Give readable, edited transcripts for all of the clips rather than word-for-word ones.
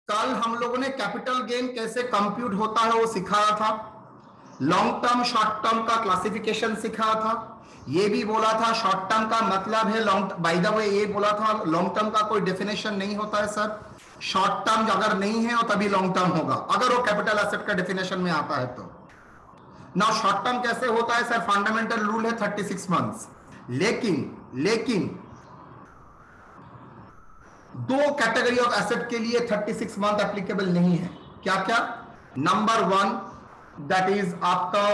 कल हम लोगों ने कैपिटल गेन कैसे कंप्यूट होता है वो सिखाया था, लॉन्ग टर्म शॉर्ट टर्म का क्लासिफिकेशन सिखाया था, ये भी बोला था शॉर्ट टर्म का मतलब है लॉन्ग, बाय द वे ये बोला था लॉन्ग टर्म का कोई डेफिनेशन नहीं होता है सर, शॉर्ट टर्म अगर नहीं है और तभी लॉन्ग टर्म होगा अगर वो कैपिटल एसेट का डेफिनेशन में आता है तो। ना शॉर्ट टर्म कैसे होता है सर, फंडामेंटल रूल है 36 मंथ्स, लेकिन दो कैटेगरी ऑफ एसेट के लिए 36 मंथ एप्लीकेबल नहीं है। क्या क्या? नंबर वन दैट इज आपका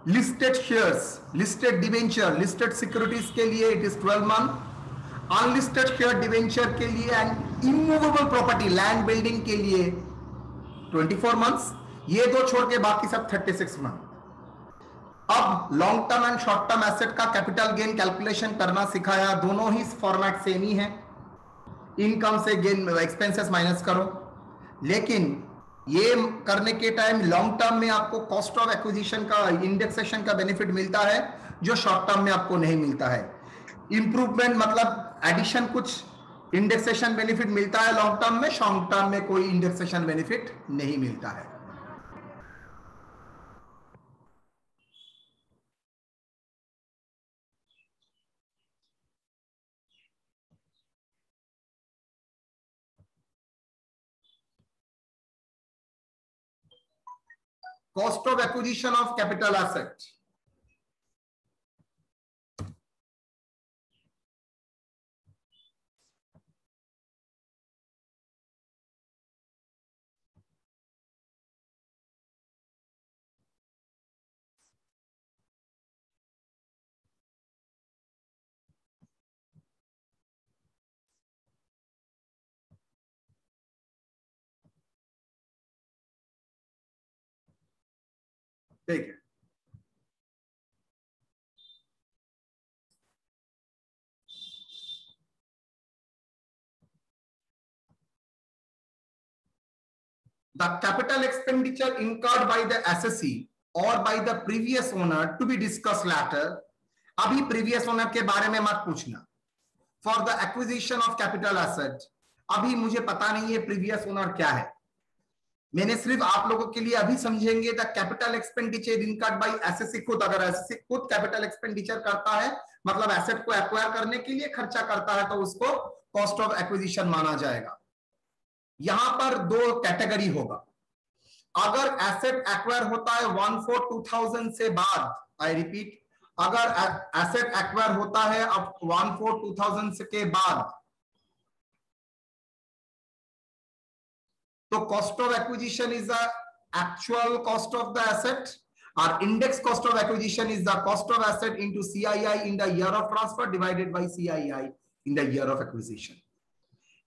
listed shares, listed debenture, listed securities के लिए it is 12 month, unlisted share debenture के लिए and immovable property land building के लिए 24 मंथ्स। ये दो छोड़ के बाकी सब 36 मंथ। अब long term and short term asset का कैपिटल गेन कैलकुलेशन करना सिखाया, दोनों ही फॉर्मेट सेम ही है, इनकम से गेन एक्सपेंसेस माइनस करो, लेकिन ये करने के टाइम लॉन्ग टर्म में आपको कॉस्ट ऑफ एक्विजिशन का इंडेक्सेशन का बेनिफिट मिलता है जो शॉर्ट टर्म में आपको नहीं मिलता है। इंप्रूवमेंट मतलब एडिशन, कुछ इंडेक्सेशन बेनिफिट मिलता है लॉन्ग टर्म में, शॉर्ट टर्म में कोई इंडेक्सेशन बेनिफिट नहीं मिलता है। Cost of acquisition of capital asset. ठीक है, the capital expenditure incurred by the assessee or by the previous owner to be discussed later. अभी previous owner के बारे में मत पूछना। For the acquisition of capital asset, अभी मुझे पता नहीं है previous owner क्या है, मैंने सिर्फ आप लोगों के लिए अभी समझेंगे the capital expenditure incurred by एसेसी खुद। अगर एसेसी खुद कैपिटल एक्सपेंडिचर करता है मतलब एसेट को एक्वायर करने के लिए खर्चा करता है तो उसको कॉस्ट ऑफ एक्विजिशन माना जाएगा। यहां पर दो कैटेगरी होगा, अगर एसेट एक्वायर होता है 1/4/2000 से बाद, आई रिपीट, अगर एसेट एक्वायर होता है अब 1/4/2000 के बाद तो cost of acquisition is the actual cost of the asset, or index cost of acquisition is the cost of asset into CII in the year of transfer divided by CII in the year of acquisition.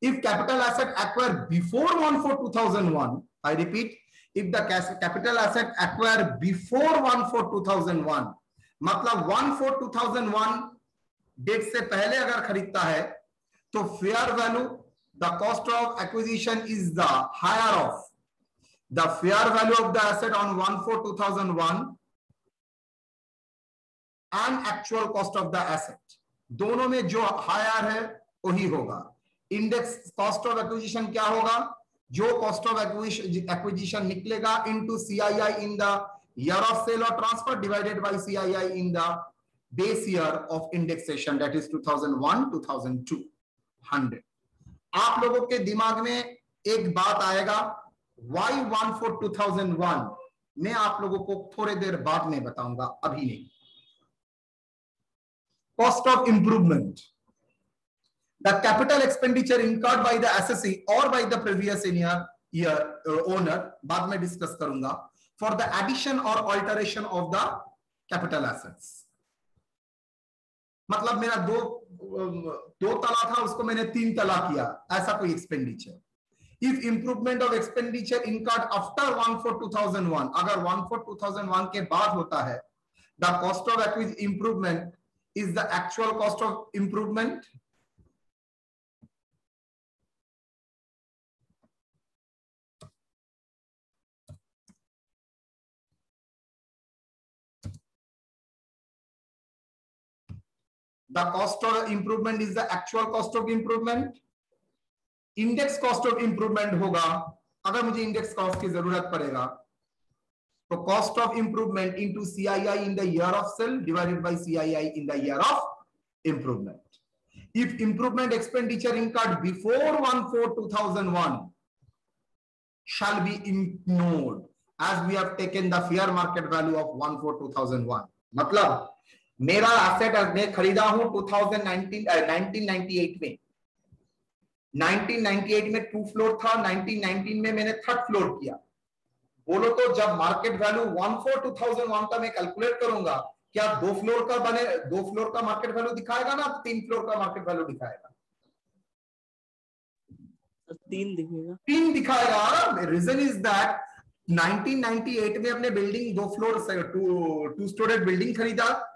If capital asset acquired before 1/4/2001, I repeat, if the capital asset acquired before 1/4/2001, मतलब 1/4/2001 date से पहले अगर खरीदता है तो fair value, the cost of acquisition is the higher of the fair value of the asset on 1/4/2001 and actual cost of the asset, दोनों में जो हायर है वही होगा। इंडेक्स कॉस्ट ऑफ एक्विजिशन क्या होगा, जो कॉस्ट ऑफ एक्विजिशन निकलेगा into CII in the year of sale or transfer divided by CII in the base year of indexation, that is 2001-2002 100। आप लोगों के दिमाग में एक बात आएगा, why 1/4/2001, मैं आप लोगों को थोड़ी देर बाद में बताऊंगा, अभी नहीं। Cost of improvement, the capital expenditure incurred by the assessee or by the previous owner, बाद में डिस्कस करूंगा, फॉर द एडिशन और alteration of the capital assets. मतलब मेरा दो तला था उसको मैंने 3 तला किया, ऐसा कोई expenditure. If improvement of expenditure incurred after 1/4/2001, अगर 1/4/2001 के बाद होता है, the cost of improvement is the actual cost of improvement the cost of improvement is the actual cost of improvement index cost of improvement होगा, अगर मुझे index cost की जरूरत पड़ेगा तो cost of improvement into CII in the year of sale divided by CII in the year of improvement. If improvement expenditure incurred before 1/4/2001 shall be ignored as we have taken the fair market value of 1/4/2001. मतलब मेरा asset मैं खरीदा हूं 1998 में. 1998 में 2 floor था, 1919 में मैंने 3rd फ्लोर किया. बोलो तो जब मार्केट वैल्यू 1/4/2001 का मैं कैलकुलेट करूंगा, क्या 2 फ्लोर का बने, 2 फ्लोर का मार्केट वैल्यू दिखाएगा ना, 3 फ्लोर का मार्केट वैल्यू दिखाएगा? 3 दिखेगा. 3 दिखाएगा. रीजन इज दैट 1998 में अपने बिल्डिंग 2 फ्लोर से 2 स्टोरेज बिल्डिंग खरीदा.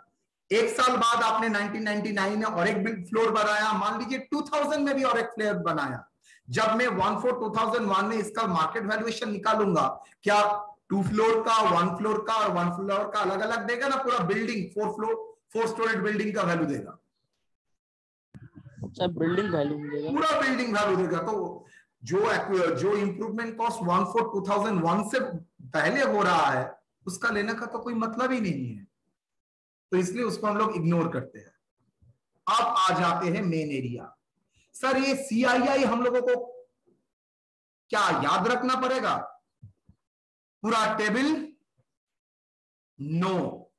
एक साल बाद आपने 1999 में और एक फ्लोर बनाया. मान लीजिए 2000 में भी और एक फ्लोर बनाया. जब मैं 1/4/2001 में इसका मार्केट वैल्यूएशन निकालूंगा, क्या 2 फ्लोर का, 1 फ्लोर का और 1 फ्लोर का अलग अलग देगा ना? पूरा बिल्डिंग 4 स्टोरेज बिल्डिंग का वैल्यू देगा. सब बिल्डिंग वैल्यू देगा, पूरा बिल्डिंग वैल्यू देगा. तो जो इंप्रूवमेंट कॉस्ट 1/4/2001 से पहले हो रहा है उसका लेने का तो कोई मतलब ही नहीं है. तो इसलिए उसको हम लोग इग्नोर करते हैं. अब आ जाते हैं मेन एरिया. सर ये CII हम लोगों को क्या याद रखना पड़ेगा पूरा टेबल? नो,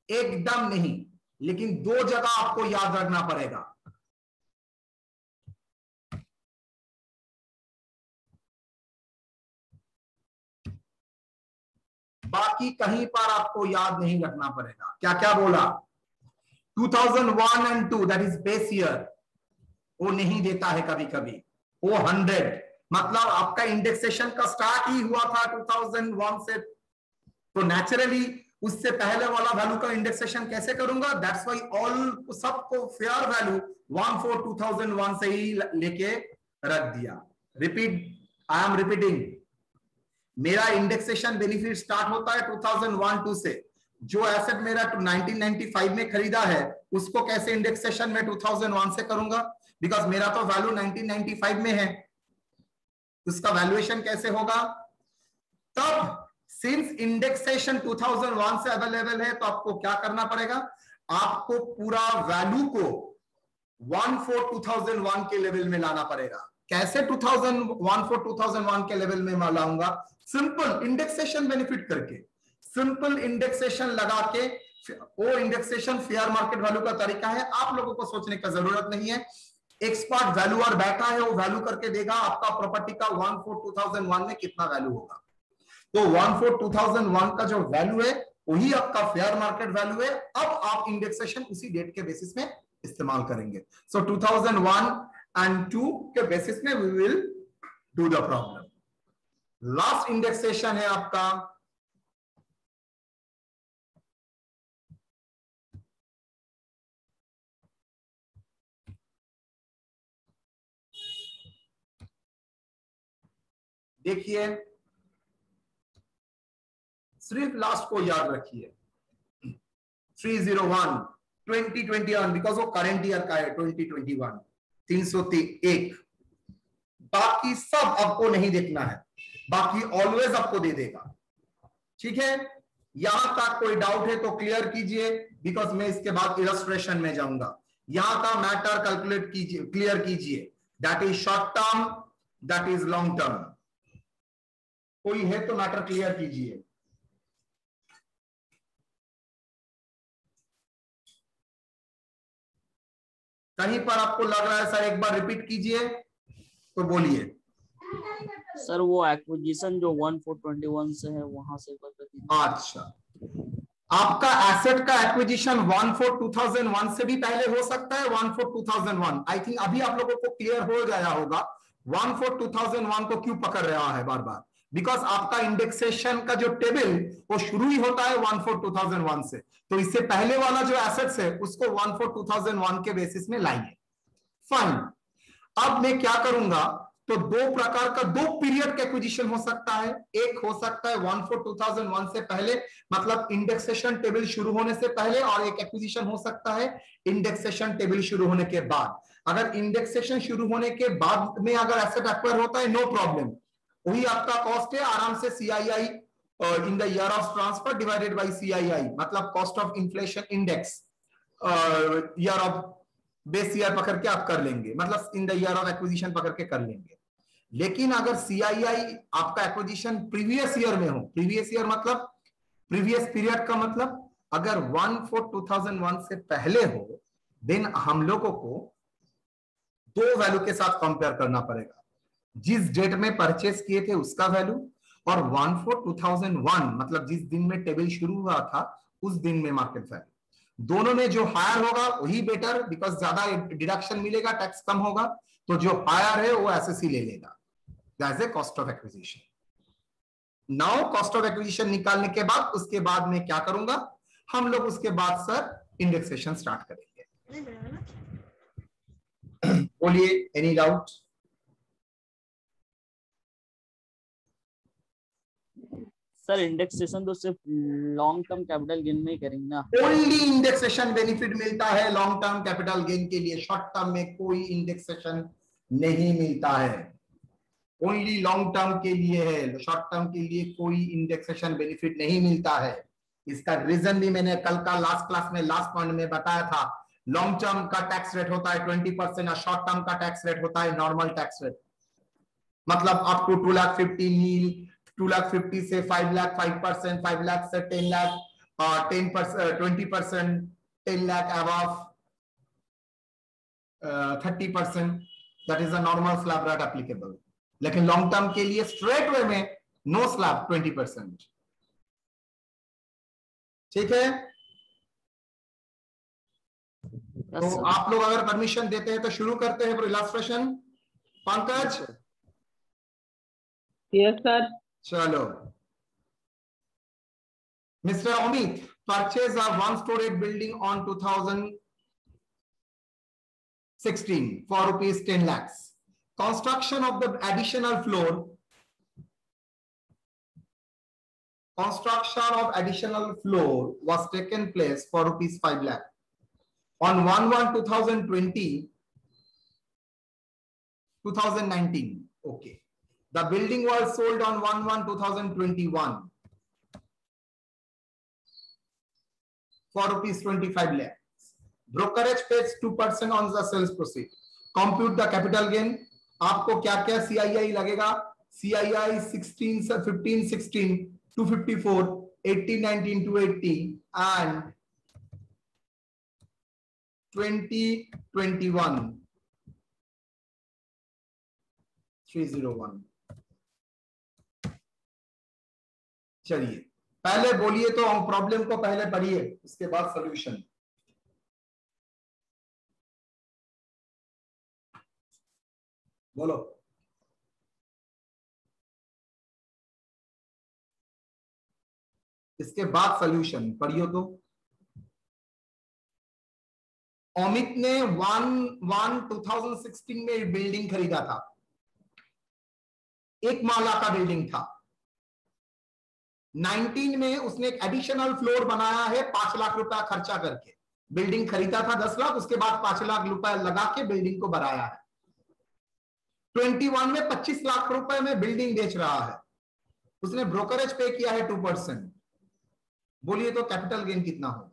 एकदम नहीं. लेकिन 2 जगह आपको याद रखना पड़ेगा. बाकी कहीं पर आपको याद नहीं रखना पड़ेगा. क्या क्या बोला? 2001 and 2 that is base year, वो नहीं देता है कभी कभी. वो 100 मतलब आपका इंडेक्सेशन का स्टार्ट ही हुआ था 2001 से, तो नेचुरली उससे पहले वाला वैल्यू का इंडेक्सेशन कैसे करूंगा? दैट्स व्हाई ऑल सबको फेयर वैल्यू 1/4/2001 से ही लेके रख दिया. Repeat, I am repeating. मेरा इंडेक्सेशन बेनिफिट स्टार्ट होता है 2001-2 से. जो एसेट मेरा 1995 में खरीदा है उसको कैसे इंडेक्सेशन में 2001 से करूंगा? बिकॉज मेरा तो वैल्यू 1995 में है, उसका वैल्यूएशन कैसे होगा? तब सिंस इंडेक्सेशन 2001 से अवेलेबल है तो आपको क्या करना पड़ेगा? आपको पूरा वैल्यू को 1/4/2001 के लेवल में लाना पड़ेगा. कैसे 1/4/2001 के लेवल में लाऊंगा? सिंपल इंडेक्सेशन बेनिफिट करके, सिंपल इंडेक्सेशन लगा के. वो इंडेक्सेशन फेयर मार्केट वैल्यू का तरीका है, आप लोगों को सोचने का जरूरत नहीं है. एक्सपर्ट वैल्यूअर बैठा है, वो वैल्यू करके देगा आपका प्रॉपर्टी का 1/4/2001 में कितना वैल्यू होगा. तो 1/4/2001 का जो वैल्यू है वही आपका फेयर मार्केट वैल्यू है. अब आप इंडेक्सेशन उसी डेट के बेसिस में इस्तेमाल करेंगे. सो 2001 and 2 के बेसिस में we will do the problem. Last indexation है आपका देखिए, सिर्फ लास्ट को याद रखिए 301 2021 बिकॉज वो करंट ईयर का है 2021 301. बाकी सब आपको नहीं देखना है, बाकी ऑलवेज आपको दे देगा. ठीक है, यहां तक कोई डाउट है तो क्लियर कीजिए, बिकॉज मैं इसके बाद इलस्ट्रेशन में जाऊंगा. यहां का मैटर कैलकुलेट कीजिए, क्लियर कीजिए. That is short term, that is long term. कोई है तो मैटर क्लियर कीजिए. कहीं पर आपको लग रहा है सर एक बार रिपीट कीजिए तो बोलिए. सर वो एक्विजिशन जो 1/4/21 से है वहां से बता दीजिए. अच्छा, आपका एसेट का एक्विजिशन 1/4/2001 से भी पहले हो सकता है. 1/4/2001 आई थिंक अभी आप लोगों को क्लियर हो गया होगा 1/4/2001 को क्यों पकड़ रहा है बार बार. बिकॉज आपका इंडेक्सेशन का जो टेबल वो शुरू ही होता है 1/4/2001 से. तो इससे पहले वाला जो एसेट्स है उसको 1/4/2001 के बेसिस में लाएंगे. फाइन. अब मैं क्या करूंगा, तो दो प्रकार का, दो पीरियड का एक्विजिशन हो सकता है। एक हो सकता है 1/4/2001 से पहले, मतलब इंडेक्सेशन टेबल शुरू होने से पहले, और एक एक्विजिशन हो सकता है इंडेक्सेशन टेबल शुरू होने के बाद। अगर इंडेक्सेशन शुरू होने के बाद में अगर एसेट एक्वायर होता है, नो प्रॉब्लम, वही आपका कॉस्ट है, आराम से CII in the year of transfer divided by CII, मतलब cost of inflation index year of base year पकड़ के आप कर लेंगे, मतलब इन द ईयर ऑफ एक्विजिशन पकड़ के कर लेंगे। लेकिन अगर CII आपका एक्विजिशन प्रीवियस ईयर में हो, प्रीवियस ईयर मतलब प्रीवियस पीरियड का मतलब अगर 1/4/2001 से पहले हो, देन हम लोगों को दो वैल्यू के साथ कंपेयर करना पड़ेगा। जिस डेट में परचेस किए थे उसका वैल्यू, और 1/4/2001 मतलब जिस दिन में टेबल शुरू हुआ था उस दिन में मार्केट वैल्यू। दोनों में जो हायर होगा वही बेटर, बिकॉज ज्यादा डिडक्शन मिलेगा, टैक्स कम होगा, तो जो हायर है वो एसएससी ले लेगा as a cost of acquisition. Now cost of acquisition निकालने के बाद उसके बाद में क्या करूंगा, हम लोग उसके बाद सर इंडेक्सेशन स्टार्ट करेंगे। बोलिए, एनी डाउट? सर इंडेक्सेशन तो सिर्फ लॉन्ग टर्म कैपिटल गेन में ही करेंगे ना? ओनली इंडेक्सेशन बेनिफिट मिलता है लॉन्ग टर्म कैपिटल गेन के लिए, शॉर्ट टर्म में कोई इंडेक्सेशन नहीं मिलता है, ओनली लॉन्ग टर्म के लिए है, शॉर्ट टर्म के लिए कोई इंडेक्सेशन बेनिफिट नहीं मिलता है। इसका रीजन भी मैंने कल का लास्ट क्लास में लास्ट पॉइंट में बताया था। लॉन्ग टर्म का टैक्स रेट होता है 20% और शॉर्ट टर्म का टैक्स रेट होता है नॉर्मल टैक्स रेट, मतलब अप टू 2,50,000 नील, 2,50,000 से 5 लाख 5%, 5 लाख से 10 lakh 10%, 20%, 10 lakh above 30%, that is a normal slab rate applicable। लेकिन लॉन्ग टर्म के लिए स्ट्रेट वे में नो स्लैब 20%। ठीक है, तो आप लोग अगर परमिशन देते हैं तो शुरू करते हैं इलस्ट्रेशन। पंकज? Yes sir. चलो, mister Amit, purchase a 1-story building on 2016 for ₹10 lakhs. Construction of the additional floor was taken place for ₹5 lakh on 1/1/2019. Okay, the building was sold on 1/1/2021 for ₹25 lakh. Brokerage pays 2% on the sales proceed. Compute the capital gain. आपको क्या क्या CII लगेगा? CII 15/16 254, 18/19 280 and 20/21 301। चलिए पहले बोलिए तो हम problem को पहले पढ़िए, उसके बाद सॉल्यूशन। बोलो। इसके बाद सॉल्यूशन पढ़ियो तो। अमित ने 1/1/2016 में बिल्डिंग खरीदा था, एक माला का बिल्डिंग था। 19 में उसने एक एडिशनल फ्लोर बनाया है 5 लाख रुपया खर्चा करके। बिल्डिंग खरीदा था 10 लाख, उसके बाद 5 लाख रुपया लगा के बिल्डिंग को बढ़ाया है। 21 में 25 लाख रुपए में बिल्डिंग बेच रहा है, उसने ब्रोकरेज पे किया है 2%। बोलिए तो कैपिटल गेन कितना होगा?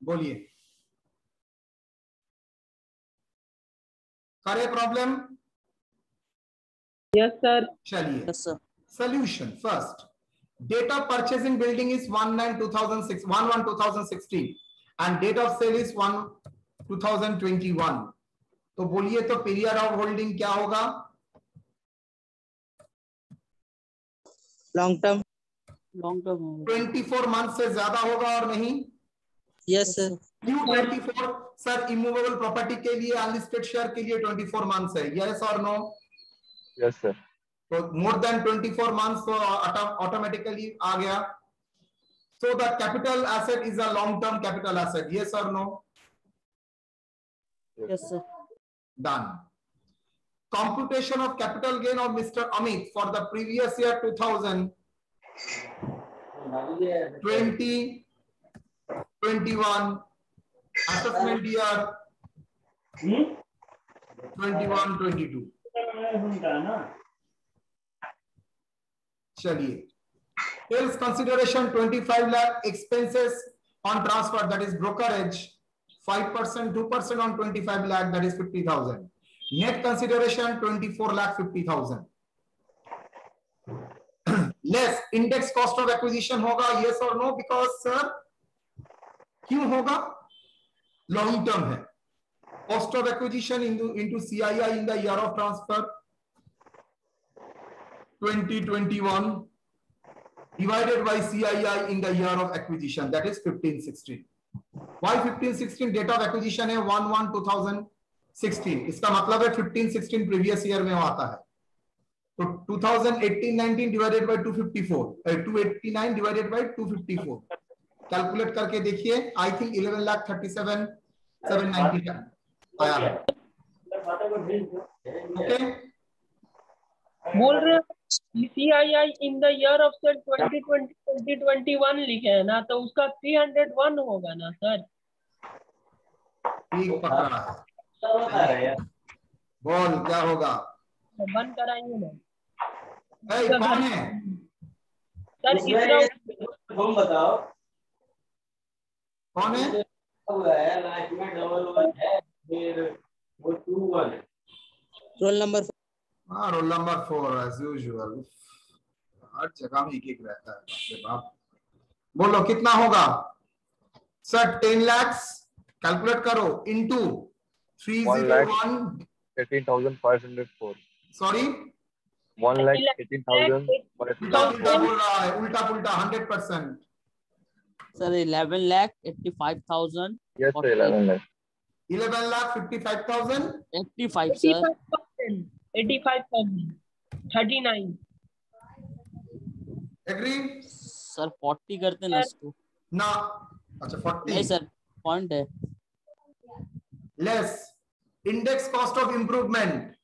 बोलिए, करे प्रॉब्लम? Yes sir. चलिए solution. First, date of purchasing building is 1/1/2016 and date of sale is 2021, तो बोलिए तो पीरियड ऑफ होल्डिंग क्या होगा? Long term. लॉन्ग टर्म होगा। 24 मंथ से ज्यादा होगा और नहीं? Yes sir. क्यों 24? सर इमूवेबल प्रॉपर्टी के लिए, अनलिस्टेड शेयर के लिए 24 मंथ्स है, यस और नो? Yes sir. तो मोर देन 24 मंथ्स तो ऑटोमेटिकली आ गया। So the capital asset is a long-term capital asset. Yes or no? Yes sir. Done. Computation of capital gain of Mr. Amit for the previous year 2020, 21, assessment year 21, 22. चलिए, sales consideration 25 lakh, expenses on transfer, that is brokerage 5%, 2% on 25 lakh, that is 50,000. Net consideration 24 lakh 50,000. Less index cost of acquisition होगा, yes or no? Because sir क्यों होगा? Long term है. Cost of acquisition into CII in the year of transfer 2021 divided by CII in the year of acquisition, that is 15-16. Why 15-16? Date of acquisition है 1/1/2016. इसका मतलब है 15-16 previous year में आता है. तो 2018-19 divided by 254, 289 divided by 254. Calculate करके देखिए. I think 11,37,790 आया है. Okay? बोल रहे हैं CII in the year of sir 2020-2021 लिखे हैं ना, तो उसका 301 होगा ना सर? ठीक पकड़ा है. बोल क्या होगा? बंद कराएंगे ना कौन है सर? इतना तुम बताओ कौन है? लास्ट में डबल 1 है, फिर वो 2 1 है। रोल नंबर हाँ, रोल नंबर 4 एज यूजुअल. हर जगह में एक रहता है. बाप रे बाप. बोलो कितना होगा सर? 10 लाख कैलकुलेट करो इनटू 301. 18,504। सॉरी, 1,18,504। उल्टा बोल रहा है, उल्टा पुल्टा 100%. Sir 11,85,000। Yes sir, 11 lakh. 11,55,000. 85 sir. 85,000 39 agree? Sir 40 करते ना इसको ना. अच्छा 40 नहीं सर, पॉइंट है। Less index cost of improvement.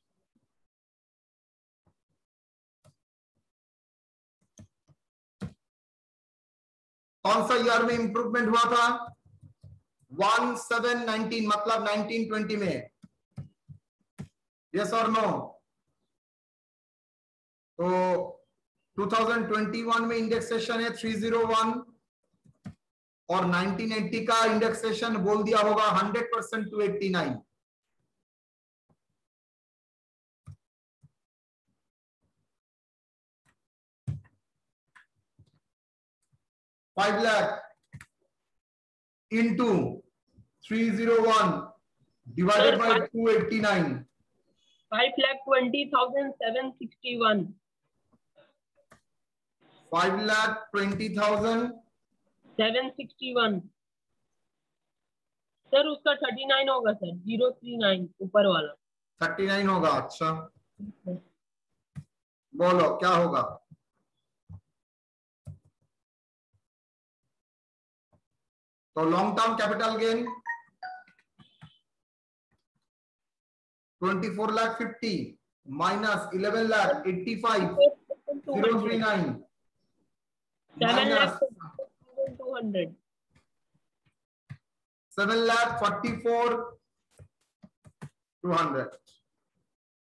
कौन सा ईयर में इंप्रूवमेंट हुआ था? 1719 मतलब 1920 में. यस और नो? तो 2021 में इंडेक्सेशन है 301 और 1980 का इंडेक्सेशन बोल दिया होगा 100% 289. $5 lakh into 301 divided by 289. 5,20,761. 5,20,000 761 sir. उसका 39 होगा सर. 039 ऊपर वाला 39 होगा. अच्छा बोलो क्या होगा? तो long term capital gain 24,50,000 minus 11,85,039 minus 7,200. 7,44,200.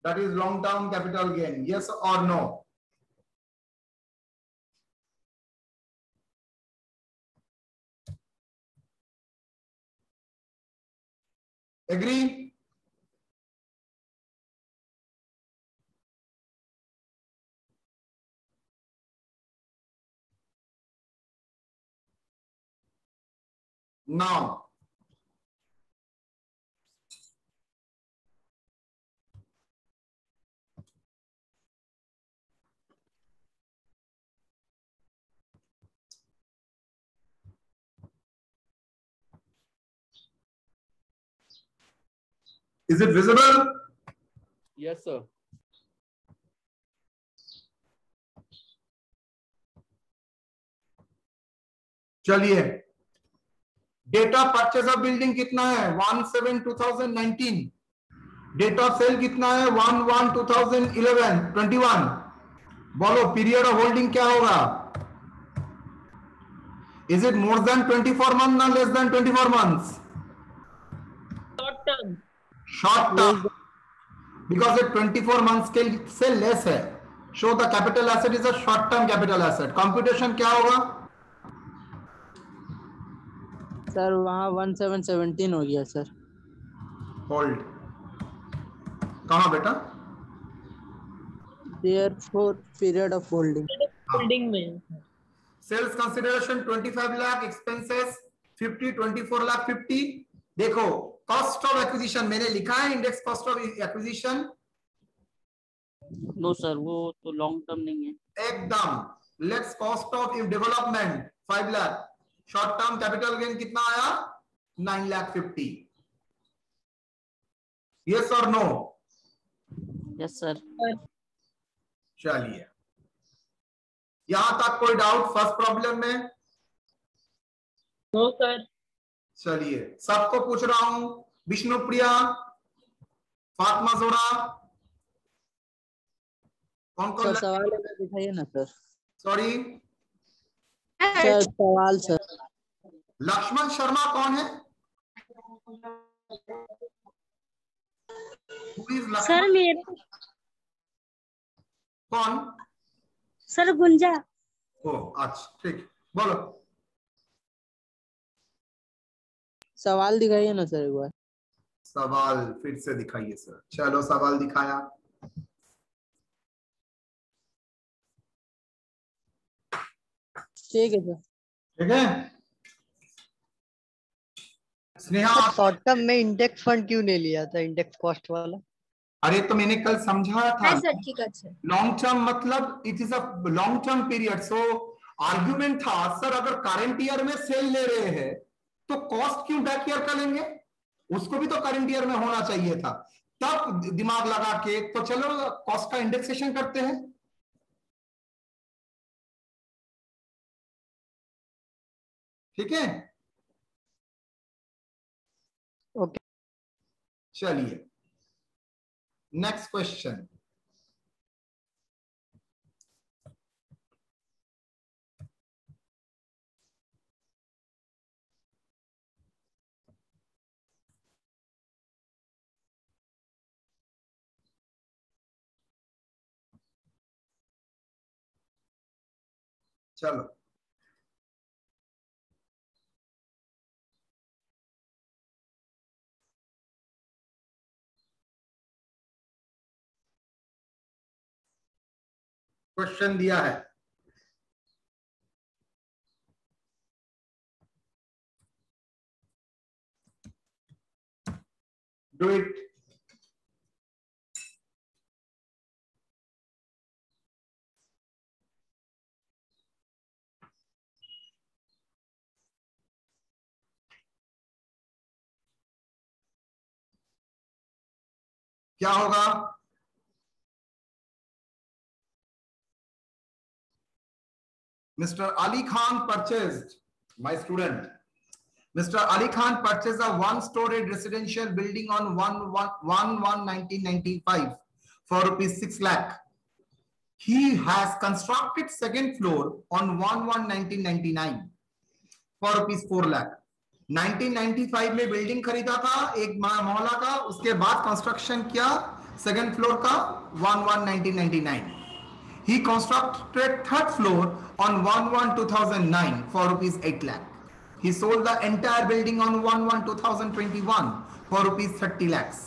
That is long term capital gain. Yes or no? Agree? Now Is it visible? Yes, sir. चलिए, date of purchase of building कितना है 1/7/2019, डेट ऑफ सेल कितना है 1/1/2021। बोलो पीरियड ऑफ होल्डिंग क्या होगा? Is it more than 24 month ना less than 24 months? Short term. Short term, because it 24 months के से लेस है। So the capital asset is a short term capital asset. Computation क्या होगा सर? वहाँ 1717 हो गया सर। होल्ड कहां बेटा? Therefore period of holding holding में sales consideration 25 lakh, expenses 50, 24 lakh 50। देखो कॉस्ट ऑफ एक्विजिशन मैंने लिखा है, index cost of acquisition. No sir, वो तो लॉन्ग टर्म नहीं है एकदम। Let's cost of development 5 lakh. Short term capital gain कितना आया 9,50,000। यस और नो? Yes sir. चलिए, यहां तक कोई डाउट फर्स्ट प्रॉब्लम में? No sir. चलिए, सबको पूछ रहा हूं, विष्णुप्रिया, फातिमा जोड़ा, कौन कौन? सर सवाल दिखाइए ना सर। सॉरी सर सवाल सर। लक्ष्मण शर्मा कौन है? सर मेरे कौन? सर गुंजा। ओ अच्छा ठीक, बोलो। सवाल दिखाइए ना सर एक बार। सवाल फिर से दिखाइए सर। चलो सवाल दिखाया। ठीक है सर। ठीक है स्नेहा। शॉर्ट टर्म में इंडेक्स फंड क्यों नहीं लिया था, इंडेक्स कॉस्ट वाला? अरे तो मैंने कल समझाया था, सर ठीक है। लॉन्ग टर्म मतलब it is a long term period. So argument था सर अगर करंट ईयर में सेल ले रहे हैं तो कॉस्ट क्यों बैक ईयर का लेंगे? उसको भी तो करंट ईयर में होना चाहिए था। तब दिमाग लगा के तो चलो कॉस्ट का इंडेक्सेशन करते हैं। ठीक है ओके। चलिए नेक्स्ट क्वेश्चन। चलो क्वेश्चन दिया है, डू इट। क्या होगा? Mr. Ali Khan purchased, my student, Mr. Ali Khan purchased a one-story residential building on 1/1/1995 for rupees 6 lakh. He has constructed second floor on 1/1/1999 for rupees 4 lakh. 1995 में building खरीदा था एक मोहल्ला का, उसके बाद कंस्ट्रक्शन किया सेकंड फ्लोर का 1/1/1999. He constructed third floor on 1/1/2009 for rupees 8 lakh. He sold the entire building on 1/1/2021 for rupees 30 lakhs.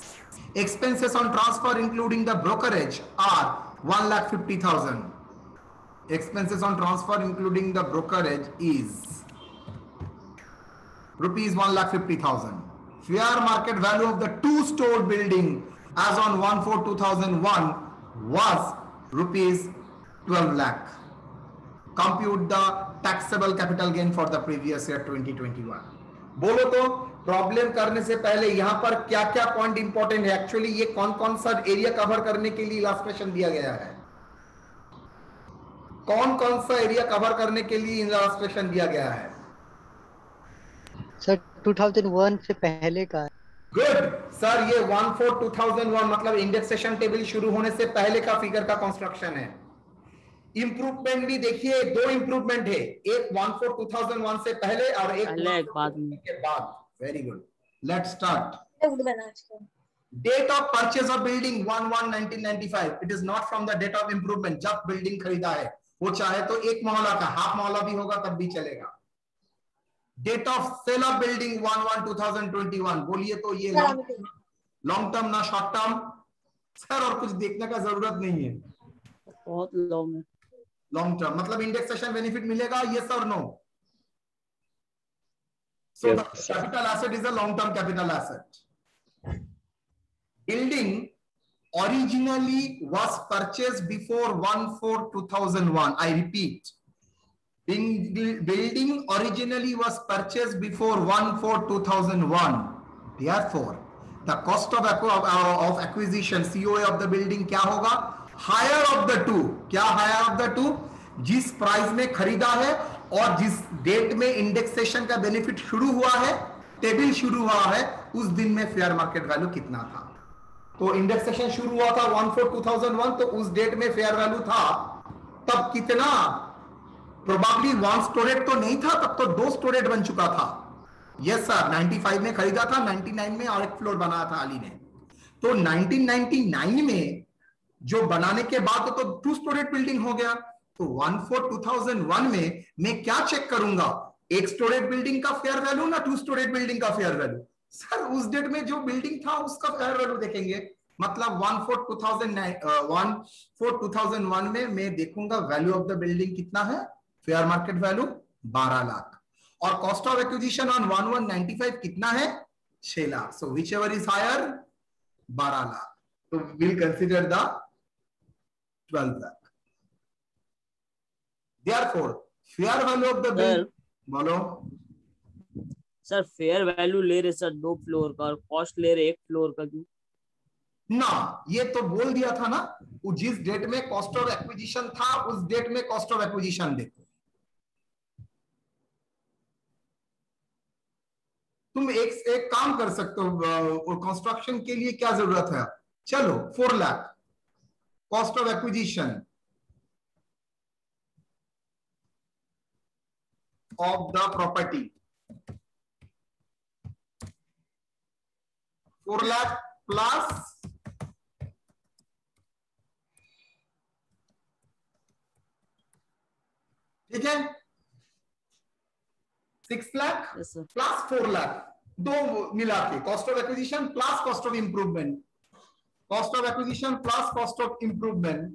Expenses on transfer including the brokerage are 1,50,000. Expenses on transfer including the brokerage is rupees 1,50,000. Fair market value of the two-story building as on 1/4/2001 was rupees 12 lakh. Compute the taxable capital gain for the previous year 2021. बोलो तो problem करने से पहले यहां पर क्या क्या point important है, एक्चुअली ये कौन कौन सा एरिया कवर करने के लिए इलस्ट्रेशन दिया गया है, कौन कौन सा एरिया कवर करने के लिए इलस्ट्रेशन दिया गया है? सर 2001 से पहले का है। गुड सर, ये 14/2001 मतलब इंडेक्सेशन टेबल शुरू होने से पहले का फिगर का कंस्ट्रक्शन है। इंप्रूवमेंट भी देखिए, दो इंप्रूवमेंट है, एक 14/2001 से पहले और एक बाद में के बाद। Very good, let's start. Date of purchase of building 1/1/1995, it is not from the date of improvement. जब बिल्डिंग खरीदा है, वो चाहे तो एक मोहल्ला का, हाफ मोहल्ला भी होगा तब भी चलेगा। Date of sale of building 1/1/2021, बोलिए तो ये लॉन्ग टर्म ना शॉर्ट टर्म? सर और कुछ देखने का जरूरत नहीं है, बहुत लॉन्ग है। लॉन्ग टर्म मतलब इंडेक्सेशन बेनिफिट मिलेगा, यस और no? So the capital asset is a long-term capital asset. Building originally was purchased before 1/4/2001. I repeat, building originally was purchased before 1/4/2001. Therefore, the cost of acquisition (COA) of the building क्या होगा? Higher of the two. क्या higher of the two? जिस price में खरीदा है और जिस date में इंडेक्सेशन का बेनिफिट शुरू हुआ है, टेबल शुरू हुआ है, उस दिन में फेयर मार्केट वैल्यू कितना था। तो इंडेक्सेशन शुरू हुआ था 1/4/2001, तो उस डेट में फेयर वैल्यू था तब कितना? प्रोबेबली 1 स्टोरेज तो नहीं था, तब तो 2 स्टोरेज बन चुका था। यस सर, 95 में खरीदा था, 99 में और एक फ्लोर बनाया था अली ने। तो 1999 में जो बनाने के बाद तो 2 स्टोरेज बिल्डिंग हो गया। तो 1/4/2001 में मैं क्या चेक करूंगा, एक स्टोरेज बिल्डिंग का फेयर वैल्यू ना 2 स्टोरेज बिल्डिंग का फेयर वैल्यू? सर उस डेट में जो बिल्डिंग था उसका फेयर वैल्यू देखेंगे। मतलब 1/4/2001 में मैं देखूंगा वैल्यू ऑफ द बिल्डिंग कितना है, फेयर मार्केट वैल्यू 12 लाख, और कॉस्ट ऑफ एक्विजिशन ऑन 1/1/95 कितना है? 6 lakh. So whichever is higher, 12 lakh. तो will consider the 12 lakh. Therefore, fair value of the building, बोलो सर, फेयर वैल्यू ले रहे सर 2 फ्लोर का और कॉस्ट ले रहे 1 फ्लोर का, क्यों? ना, ये तो बोल दिया था ना, जिस डेट में कॉस्ट ऑफ एक्विजिशन था उस डेट में कॉस्ट ऑफ एक्विजिशन देखो। तुम एक काम कर सकते हो, कंस्ट्रक्शन के लिए क्या जरूरत है, चलो 4 lakh cost of acquisition of the property, 4 lakh plus ठीक है 6 लाख प्लस 4 लाख, दो मिला के cost of acquisition plus cost of improvement, cost of acquisition plus cost of improvement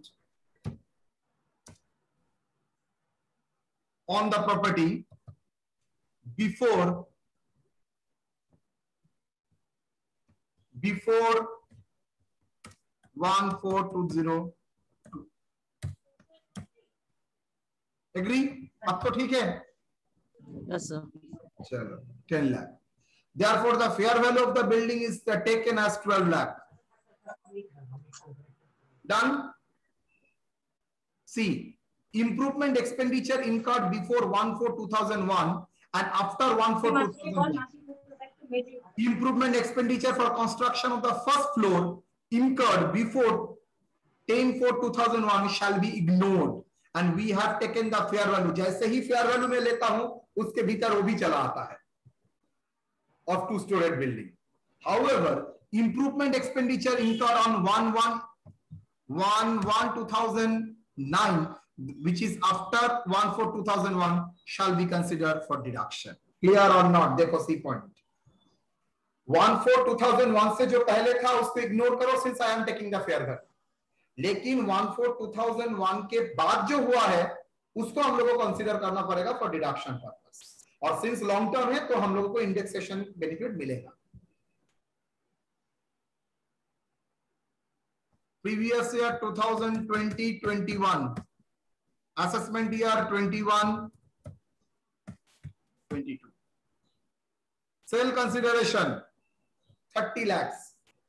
on the property before 1/4/2002। Agree? अब तो ठीक है? Yes sir. चलो 10 lakh. Therefore, the fair value of the building is taken as 12 lakh. Done? See, improvement expenditure incurred before 1/4/2001 and after 1/4/2001. Improvement expenditure for construction of the first floor incurred before 10/4/2001 shall be ignored and we have taken the fair value. जैसे ही fair value में लेता हूं उसके भीतर वो भी चला आता है of 2-story building. However, improvement expenditure incurred on 1/1/2009 which is after 1/4/2001 shall be considered for deduction. Clear or not? देखो सी पॉइंट, 1/4/2001 से जो पहले था उसको इग्नोर करो since I am taking the fair value, लेकिन 1/4/2001 के बाद जो हुआ है उसको हम लोगों को कंसीडर करना पड़ेगा फॉर डिडक्शन पर्पस, और सिंस लॉन्ग टर्म है तो हम लोगों को इंडेक्सेशन बेनिफिट मिलेगा। Previous year 2020-21, assessment year 21-22, sale consideration 30 lakhs,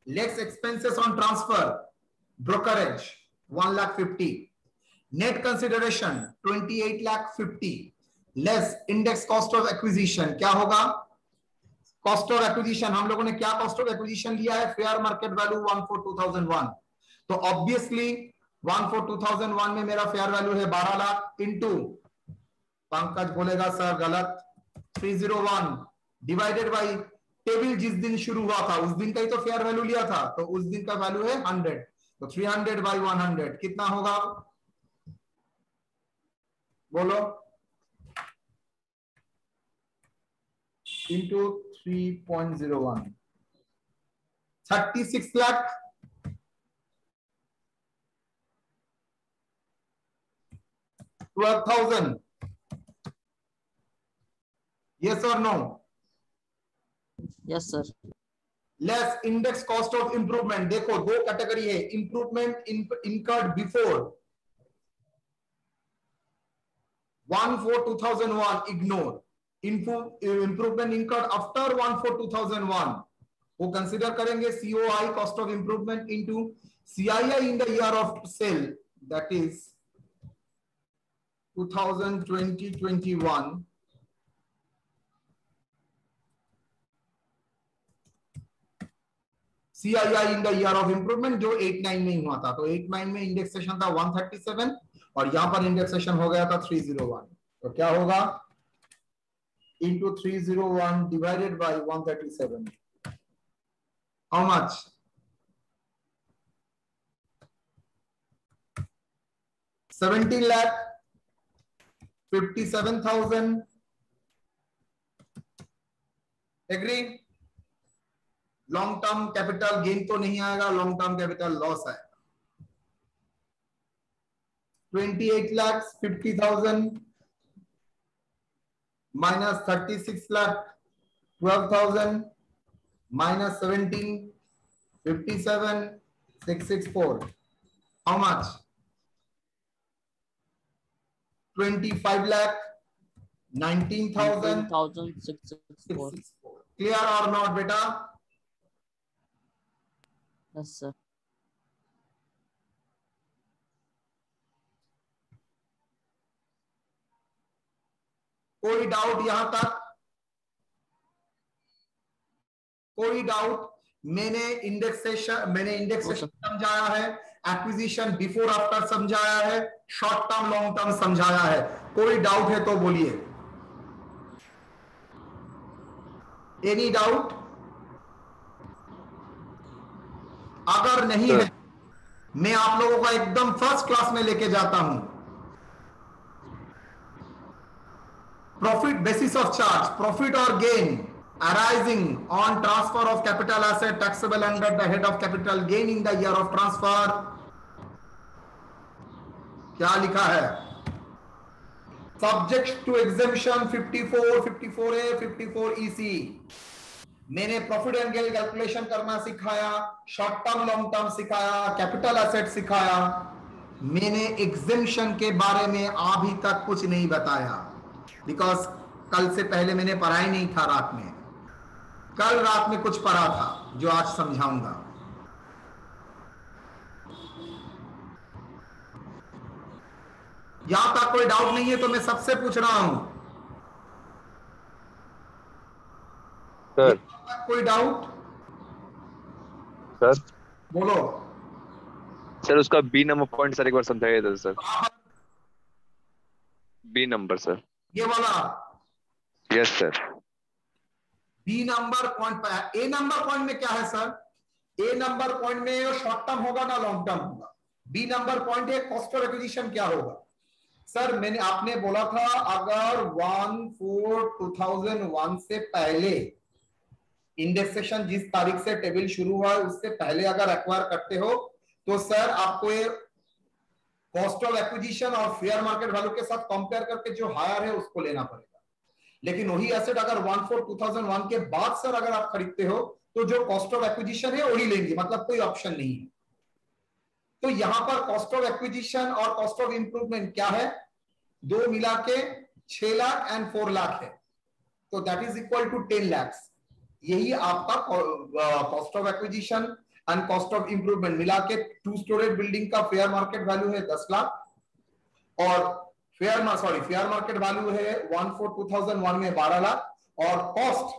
less expenses on transfer, brokerage 1,50,000, net consideration 28,50,000, less index cost of acquisition. क्या होगा? कॉस्ट ऑफ एक्विजिशन, हम लोगों ने क्या कॉस्ट ऑफ एक्विजिशन लिया है? Fair market value 142,001। तो ऑब्वियसली 142,001 में मेरा फेयर वैल्यू है 12 लाख इंटू, पंकज बोलेगा सर गलत, 301 डिवाइडेड बाई टेबल जिस दिन शुरू हुआ था उस दिन का ही तो फेयर वैल्यू लिया था, तो उस दिन का वैल्यू है 100, तो 300 बाई 100 कितना होगा? बोलो। Into 3.01, 36 lakh, $12,000। Yes or no? Yes sir. Less index cost of improvement. देखो दो कैटेगरी है, improvement incurred before 1/4/2001 ignore, improvement incurred after 1/4/2001 वो कंसिडर करेंगे COI cost of improvement into CII in the year of sale, that is 2020-21 CII in the year of improvement जो 89 में ही हुआ था। तो 89 में इंडेक्सेशन था 137 और यहां पर इंडेक्सेशन हो गया था 301। तो क्या होगा? Into 301 divided by 137, how much? 17,57,000। Agree? Long term capital gain तो नहीं आएगा, लॉन्ग टर्म कैपिटल लॉस आएगा। 28,50,000 minus 36,12,000 minus 17,57,664, how much? 25,19,664। Clear और नॉट बेटा? Yes sir. कोई डाउट यहां तक? कोई डाउट? मैंने इंडेक्सेशन समझाया है, एक्विजिशन बिफोर आफ्टर समझाया है, शॉर्ट टर्म लॉन्ग टर्म समझाया है। कोई डाउट है तो बोलिए। Any doubt? अगर नहीं है मैं आप लोगों को एकदम फर्स्ट क्लास में लेके जाता हूं। Profit basis of charge, profit और gain arising on transfer of capital asset taxable under the head of capital gain in the year of transfer। क्या लिखा है? Subject to exemption 54, 54A, 54EC। मैंने profit and gain calculation करना सिखाया, short term long term सिखाया, capital asset सिखाया। मैंने exemption के बारे में अभी तक कुछ नहीं बताया, बिकॉज कल से पहले मैंने पढ़ा ही नहीं था रात में। कल रात में कुछ पढ़ा था जो आज समझाऊंगा। यहां तक कोई डाउट नहीं है तो मैं सबसे पूछ रहा हूं सर। कोई डाउट? सर बोलो। सर उसका बी नंबर पॉइंट सर एक बार समझाइए था सर। बी नंबर सर, ये वाला? Yes sir. B number point पर। ए नंबर पॉइंट में क्या है सर? ए नंबर पॉइंट में शॉर्ट टर्म होगा ना लॉन्ग टर्म होगा। बी नंबर पॉइंट है कॉस्ट ऑफ एक्विजिशन क्या होगा। सर मैंने आपने बोला था अगर 1/4/2001 से पहले इंडेक्सेशन जिस तारीख से टेबल शुरू हुआ है उससे पहले अगर एक्वायर करते हो तो सर आपको ये कॉस्ट ऑफ एक्विजिशन और फेयर मार्केट वैल्यू के साथ कंपेयर करके जो हायर है उसको लेना पड़ेगा। लेकिन वही एसेट अगर 1/4/2001 के बाद सर अगर आप खरीदते हो तो जो कॉस्ट ऑफ एक्विजिशन है वही लेंगे, मतलब कोई ऑप्शन नहीं है। तो यहां पर कॉस्ट ऑफ एक्विजिशन और कॉस्ट ऑफ इंप्रूवमेंट क्या है? दो मिला के 6 लाख एंड 4 लाख है, तो that is equal to 10 lakh. यही आपका cost of acquisition and cost of improvement मिला के 2 स्टोरेज बिल्डिंग का फेयर मार्केट वैल्यू है 10 लाख और फेयर मार्केट वैल्यू है 1/4/2001 में 12 लाख और कॉस्ट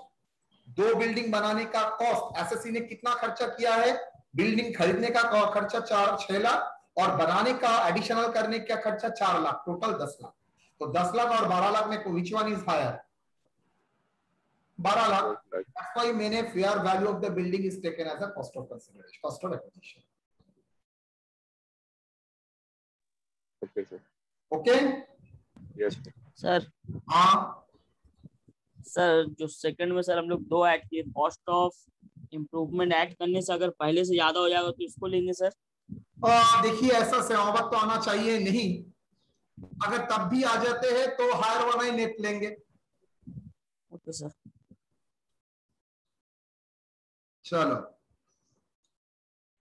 2 बिल्डिंग बनाने का कॉस्ट एसएससी ने कितना खर्चा किया है, बिल्डिंग खरीदने का खर्चा 6 लाख और बनाने का एडिशनल करने का खर्चा 4 लाख, टोटल 10 लाख। तो 10 लाख और 12 लाख में which one is higher? 12 lakh. That's why मैंने fair value of the building is taken as a cost of consideration, cost of acquisition. Okay sir. Okay yes sir. हाँ सर जो सेकंड में सर हम लोग 2 ऐड किए, कॉस्ट ऑफ इम्प्रूवमेंट ऐड करने से अगर पहले से ज्यादा हो जाएगा तो इसको लेंगे सर। देखिए ऐसा सहमत तो आना चाहिए नहीं, अगर तब भी आ जाते हैं तो हायर वाला ही नेट लेंगे। Okay sir. चलो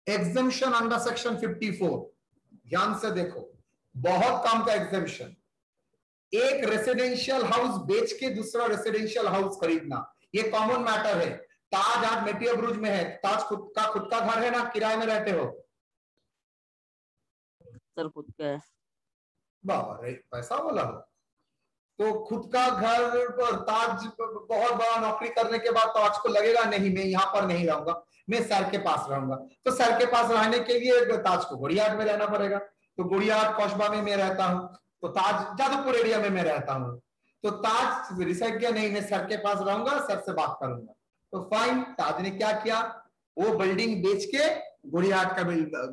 एग्जेम्पशन अंडर सेक्शन 54 ध्यान से देखो, बहुत काम का एग्जेम्पशन। एक रेसिडेंशियल हाउस बेच के दूसरा रेसिडेंशियल हाउस खरीदना, ये कॉमन मैटर है। ताज आज मेटिया ब्रुज में है, ताज खुद का घर है ना किराए में रहते हो? सर खुद का है। बाबा रे पैसा वाला हो तो खुद का घर पर ताज बहुत बड़ा नौकरी करने के बाद ताज को लगेगा नहीं मैं यहाँ पर नहीं रहूंगा, मैं सर के पास रहूंगा। तो सर के पास रहने के लिए ताज को गुड़ियाहाट में रहना पड़ेगा, तो गुड़ियाहाट कौशबा में मैं रहता हूँ, तो ताज जादवपुर एरिया में मैं रहता हूँ। तो ताज डिसाइड किया नहीं मैं सर के पास रहूंगा, सर से बात करूंगा। तो फाइन, ताज ने क्या किया, वो बिल्डिंग बेच के गुड़ियाहाट का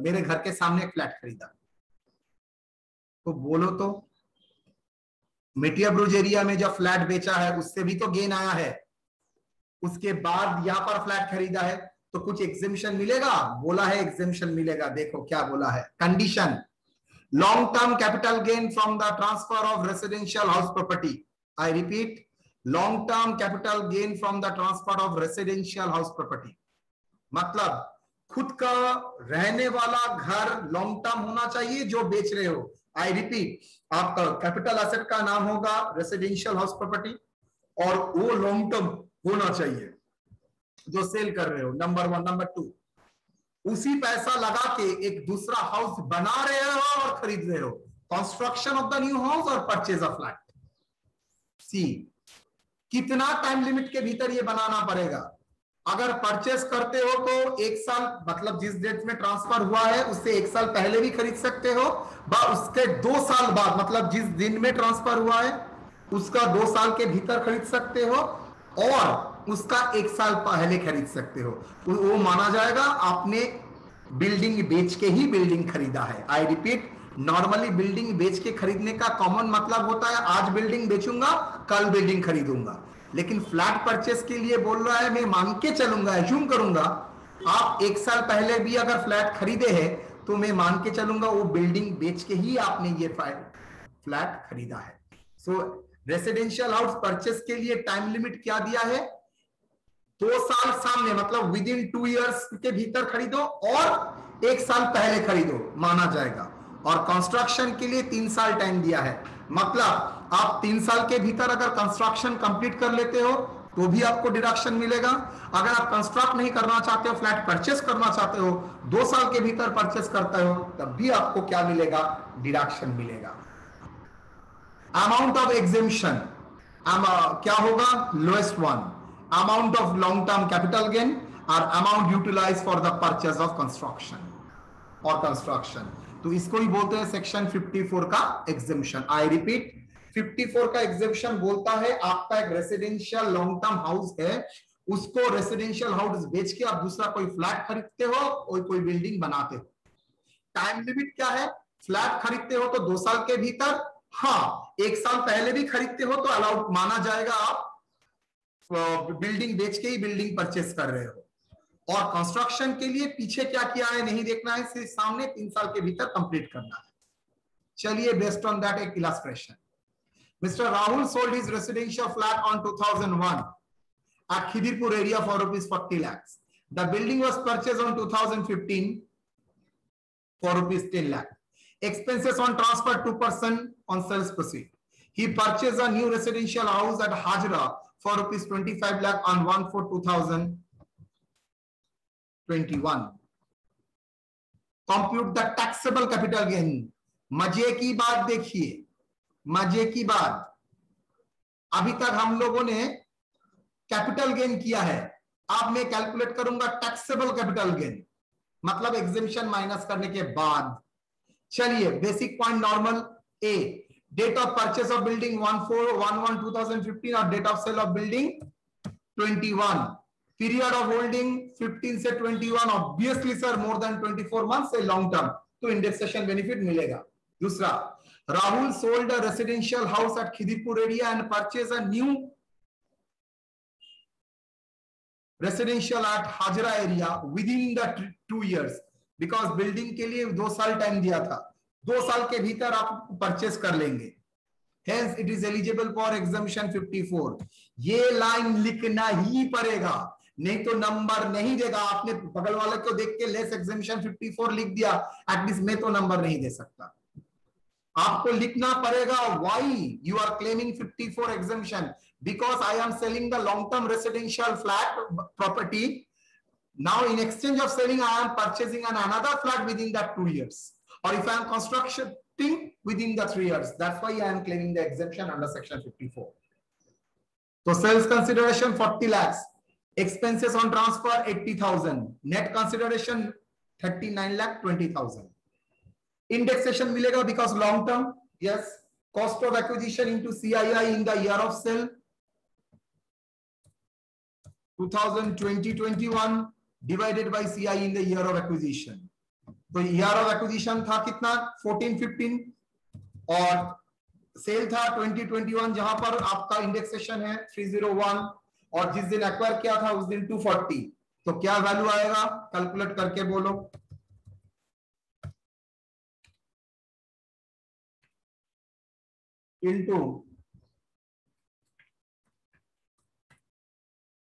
मेरे घर के सामने फ्लैट खरीदा। तो बोलो तो मेटिया ब्रुज एरिया में जब फ्लैट बेचा है उससे भी तो गेन आया है, उसके बाद यहां पर फ्लैट खरीदा है तो कुछ एग्जेम्पशन मिलेगा? बोला है एग्जेम्पशन मिलेगा। देखो क्या बोला है, condition long term capital gain from the transfer of residential house property. I repeat, long term capital gain from the transfer of residential house property, मतलब खुद का रहने वाला घर लॉन्ग टर्म होना चाहिए जो बेच रहे हो। आई रिपीट, आपका कैपिटल एसेट का नाम होगा रेसिडेंशियल हाउस प्रॉपर्टी और वो लॉन्ग टर्म होना चाहिए जो सेल कर रहे हो, नंबर 1। नंबर 2, उसी पैसा लगा के एक दूसरा हाउस बना रहे हो और खरीद रहे हो, construction of the new house और परचेज ऑफ फ्लैट। सी, कितना टाइम लिमिट के भीतर ये बनाना पड़ेगा? अगर परचेस करते हो तो 1 साल, मतलब जिस डेट में ट्रांसफर हुआ है उससे 1 साल पहले भी खरीद सकते हो, उसके 2 साल बाद, मतलब जिस दिन में ट्रांसफर हुआ है उसका 2 साल के भीतर खरीद सकते हो और उसका 1 साल पहले खरीद सकते हो। वो माना जाएगा आपने बिल्डिंग बेच के ही बिल्डिंग खरीदा है। आई रिपीट, नॉर्मली बिल्डिंग बेच के खरीदने का कॉमन मतलब होता है आज बिल्डिंग बेचूंगा कल बिल्डिंग खरीदूंगा, लेकिन फ्लैट परचेस के लिए बोल रहा है मैं मान के चलूंगा, एज्यूम करूंगा आप 1 साल पहले भी अगर फ्लैट खरीदे हैं तो मैं मान के चलूंगा वो बिल्डिंग बेच के ही आपने ये फ्लैट खरीदा है। सो रेसिडेंशियल हाउस परचेस के लिए टाइम लिमिट क्या दिया है? 2 साल सामने, मतलब विद इन 2 इयर्स के भीतर खरीदो और 1 साल पहले खरीदो माना जाएगा। और कंस्ट्रक्शन के लिए 3 साल टाइम दिया है, मतलब आप 3 साल के भीतर अगर कंस्ट्रक्शन कंप्लीट कर लेते हो तो भी आपको डिडक्शन मिलेगा। अगर आप कंस्ट्रक्ट नहीं करना चाहते हो, फ्लैट परचेस करना चाहते हो, 2 साल के भीतर परचेस करते हो, तब भी आपको क्या मिलेगा? डिडक्शन मिलेगा। अमाउंट ऑफ एग्जेम्पशन क्या होगा? Lowest one, amount of long term capital gain और amount utilise for the purchase of construction और कंस्ट्रक्शन। तो इसको ही बोलते हैं सेक्शन 54 का एग्जेम्पशन। आई रिपीट, 54 का एग्जेम्पशन बोलता है आपका एक रेसिडेंशियल लॉन्ग टर्म हाउस है, उसको रेसिडेंशियल हाउस बेच के आप दूसरा कोई फ्लैट खरीदते हो और कोई बिल्डिंग बनाते हो। टाइम लिमिट क्या है? फ्लैट खरीदते हो तो 2 साल के भीतर, हाँ 1 साल पहले भी खरीदते हो तो अलाउड माना जाएगा, आप बिल्डिंग बेच के ही बिल्डिंग परचेस कर रहे हो। और कंस्ट्रक्शन के लिए पीछे क्या किया है नहीं देखना है, सिर्फ सामने 3 साल के भीतर कंप्लीट करना है। चलिए बेस्ड ऑन दैट एक illustration. Mr. Rahul sold his residential flat on 2001 at Khidirpur area for rupees 40 lakhs. The building was purchased on 2015 for rupees 10 lakh. Expenses on transfer 2% on sales proceed. He purchased a new residential house at Hajra for rupees 25 lakh on 1/4/2021. Compute the taxable capital gain. मजे की बात देखिए, मजे की बात, अभी तक हम लोगों ने कैपिटल गेन किया है, अब मैं कैलकुलेट करूंगा टैक्सेबल कैपिटल गेन, मतलब एग्जेम्पशन माइनस करने के बाद। चलिए basic point normal. A, date of purchase of building 1/4/2015 और date of sale of building 21, period of holding 15 से 21, obviously sir more than 24 month से लॉन्ग टर्म, तो इंडेक्सेशन बेनिफिट मिलेगा। दूसरा, Rahul sold a residential house at Khidirpur area and purchase a new residential at Hazra area within the 2 years, because building के लिए 2 साल time दिया था, 2 साल के भीतर आप परचेस कर लेंगे, hence it is eligible for exemption 54। ये लाइन लिखना ही पड़ेगा, नहीं तो नंबर नहीं देगा। आपने बगल वाले को देख के लेस एग्जम्पशन 54 लिख दिया, एटलीस्ट मैं तो नंबर नहीं दे सकता, आपको लिखना पड़ेगा why you are claiming 54 exemption, because I am selling the long term residential flat property. Now in exchange of selling, I am purchasing another flat within that 2 years, or if I am constructing within the 3 years, that's why I am claiming the exemption under section 54. So sales consideration 40 lakhs, expenses on transfer 80,000, net consideration 39,20,000. Indexation मिलेगा because long term, yes. Cost of acquisition into CII in the year of sale 2020-21 divided by CI in the year of acquisition. तो year of acquisition था कितना 14-15 और cell था 2021, जहां पर आपका indexation है 301, और जिस दिन एक्वायर किया था उस दिन 240, तो क्या वैल्यू आएगा कैलकुलेट करके बोलो। into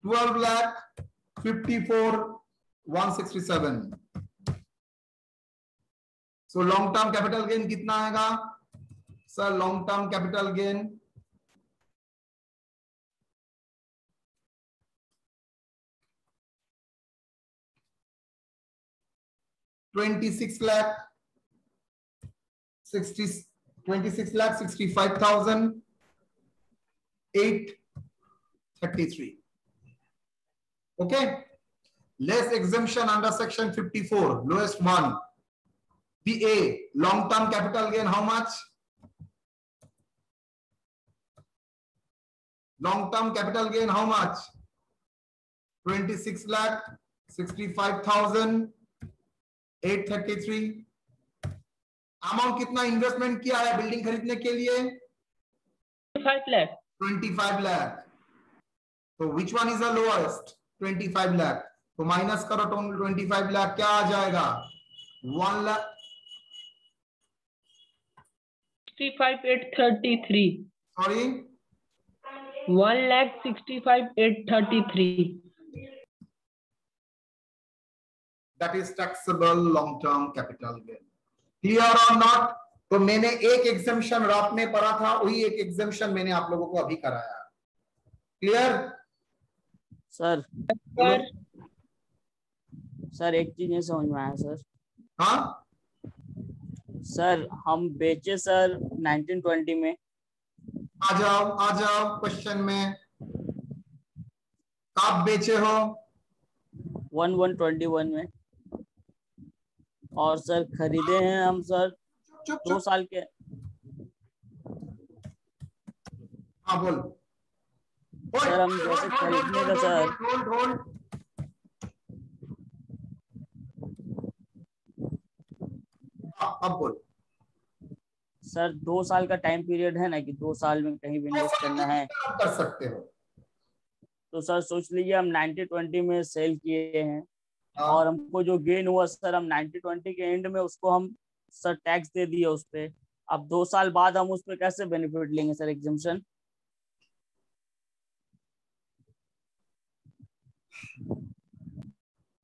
12,54,167. So long term capital gain कितना आएगा sir? Long term capital gain 26,65,833. Okay, less exemption under section 54, lowest one. PA, long term capital gain how much? Long term capital gain how much? 26,65,833. Amount कितना investment किया है building खरीदने के लिए? 25 लाख। 25 लाख। तो विच one is the lowest? 25 lakh. तो minus करो 25 लाख, क्या आ जाएगा? 1 lakh 65,833। Sorry 1,65,833। That is taxable long term capital gain. Clear और नॉट? तो मैंने एक एग्जेम्पशन रात में पढ़ा था, वही एक एग्जेम्पशन मैंने आप लोगों को अभी कराया। Clear sir? सर एक चीज नहीं समझ में आया सर। हाँ सर हम बेचे सर 1920 में। आ जाओ क्वेश्चन में। कब बेचे हो? 1121 में। और सर खरीदे हैं हम सर 2 साल के। हाँ बोल सर हम जैसे खरीदने का सर अब बोल सर 2 साल का टाइम पीरियड है ना कि 2 साल में कहीं भी इन्वेस्ट करना है कर सकते हो। तो सर सोच लीजिए हम 1920 में सेल किए हैं और हमको जो गेन हुआ सर हम 1920 के एंड में उसको हम सर टैक्स दे दिए उस पे। अब 2 साल बाद हम उस पे कैसे बेनिफिट लेंगे सर एग्जेम्पशन?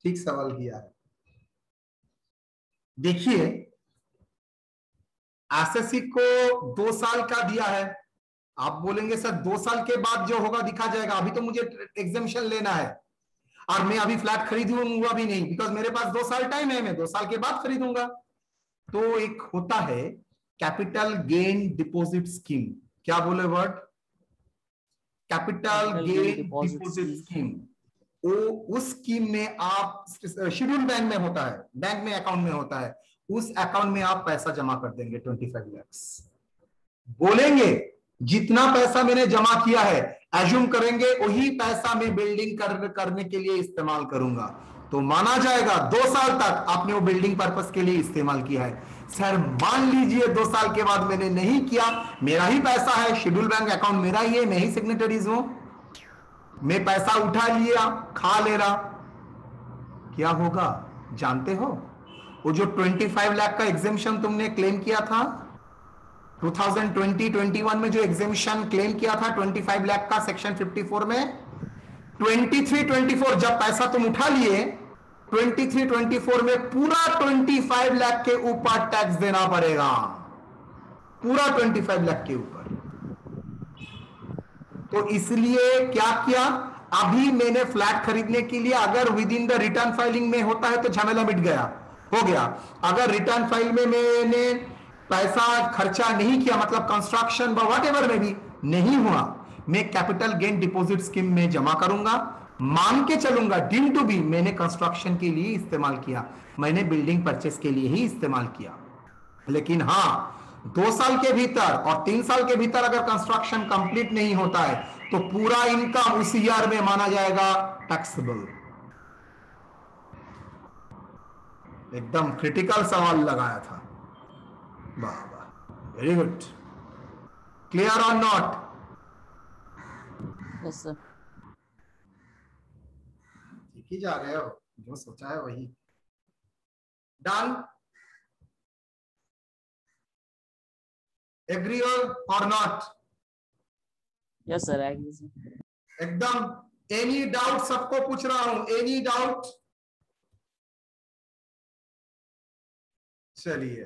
ठीक सवाल किया है। देखिए एसएससी को 2 साल का दिया है, आप बोलेंगे सर 2 साल के बाद जो होगा दिखा जाएगा, अभी तो मुझे एग्जेम्पशन लेना है और मैं अभी फ्लैट खरीदूंगा भी नहीं, बिकॉज मेरे पास 2 साल टाइम है, मैं 2 साल के बाद खरीदूंगा। तो एक होता है कैपिटल गेन डिपॉजिट स्कीम। क्या बोले word? Capital gain deposit scheme. वो उस स्कीम में आप शेड्यूल बैंक में होता है, बैंक में अकाउंट में होता है, उस अकाउंट में आप पैसा जमा कर देंगे 25 लाख। बोलेंगे जितना पैसा मैंने जमा किया है, एज्यूम करेंगे वही पैसा मैं बिल्डिंग करने के लिए इस्तेमाल करूंगा, तो माना जाएगा 2 साल तक आपने वो बिल्डिंग पर्पस के लिए इस्तेमाल किया है। सर मान लीजिए 2 साल के बाद मैंने नहीं किया, मेरा ही पैसा है, शेड्यूल बैंक अकाउंट मेरा ही है, मैं ही सिग्नेटरीज हूं, मैं पैसा उठा लिया, खा ले रहा, क्या होगा जानते हो? वो जो 25 लाख का एग्जेम्पशन तुमने क्लेम किया था 2020-21 में, जो एग्जेम्पशन क्लेम किया था 25 लाख का सेक्शन 54 में, 23-24 जब पैसा तुम उठा लिए 23-24 में पूरा 25 लाख के ऊपर टैक्स देना पड़ेगा, पूरा 25 लाख के ऊपर। तो इसलिए क्या किया, अभी मैंने फ्लैट खरीदने के लिए अगर with in the return filing में होता है तो झमेला मिट गया, हो गया। अगर रिटर्न फाइल में मैंने पैसा खर्चा नहीं किया, मतलब कंस्ट्रक्शन वट एवर में भी नहीं हुआ, मैं कैपिटल गेन डिपॉजिट स्कीम में जमा करूंगा, मान के चलूंगा डीम टू बी मैंने कंस्ट्रक्शन के लिए इस्तेमाल किया, मैंने बिल्डिंग परचेस के लिए ही इस्तेमाल किया। लेकिन हाँ 2 साल के भीतर और 3 साल के भीतर अगर कंस्ट्रक्शन कंप्लीट नहीं होता है तो पूरा इनकम उस ईयर में माना जाएगा टैक्सेबल। एकदम क्रिटिकल सवाल लगाया था, वाह वाह, वेरी गुड। क्लियर और नॉट? Yes sir. ठीक ही जा रहे हो, जो सोचा है वही। Done? Agree or not? Yes sir, agree. एकदम। Any doubt? सबको पूछ रहा हूं, एनी डाउट? चलिए